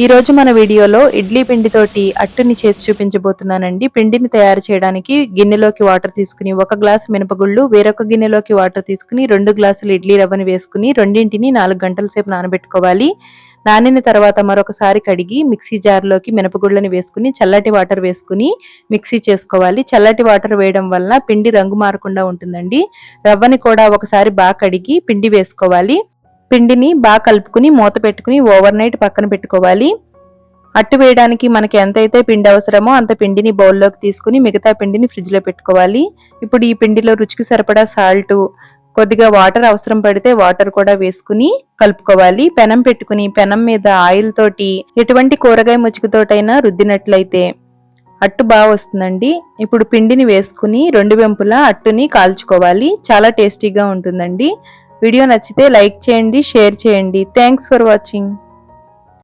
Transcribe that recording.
ఈ రోజు మన వీడియోలో ఇడ్లీ పిండితోటి అట్టుని చేసి చూపించబోతున్నానండి. పిండిని తయారు చేయడానికి గిన్నెలోకి వాటర్ తీసుకుని 1 గ్లాసు మినపగుళ్ళు, వేరొక గిన్నెలోకి వాటర్ తీసుకుని 2 గ్లాసులు ఇడ్లీ రవ్వని వేసుకుని రెండింటిని 4 గంటల సేపు నానబెట్టుకోవాలి. నానిన తర్వాత మరొకసారి కడిగి మిక్సీ జార్లోకి మినపగుళ్ళని వేసుకుని చల్లటి వాటర్ వేసుకుని మిక్సీ చేసుకోవాలి. చల్లటి వాటర్ వేయడం వల్ల పిండి రంగు మారకుండా ఉంటుందండి. రవ్వని కూడా ఒకసారి బాగా కడిగి పిండి వేసుకోవాలి. పిండిని బాగా కలుపుకుని మూత పెట్టుకుని ఓవర్ నైట్ పక్కన పెట్టుకోవాలి. అట్టు వేయడానికి మనకి ఎంతైతే పిండి అవసరమో అంత పిండిని బౌల్లోకి తీసుకుని మిగతా పిండిని ఫ్రిడ్జ్లో పెట్టుకోవాలి. ఇప్పుడు ఈ పిండిలో రుచికి సరిపడా సాల్ట్, కొద్దిగా వాటర్ అవసరం పడితే వాటర్ కూడా వేసుకుని కలుపుకోవాలి. పెనం పెట్టుకుని పెనం మీద ఆయిల్ తోటి ఎటువంటి కూరగాయ ముచ్చుకతోటైనా రుద్దినట్లయితే అట్టు బాగా వస్తుందండి. ఇప్పుడు పిండిని వేసుకుని 2 వెంపులా అట్టుని కాల్చుకోవాలి. చాలా టేస్టీగా ఉంటుందండి. వీడియో నచ్చితే లైక్ చేయండి, షేర్ చేయండి. Thanks for watching.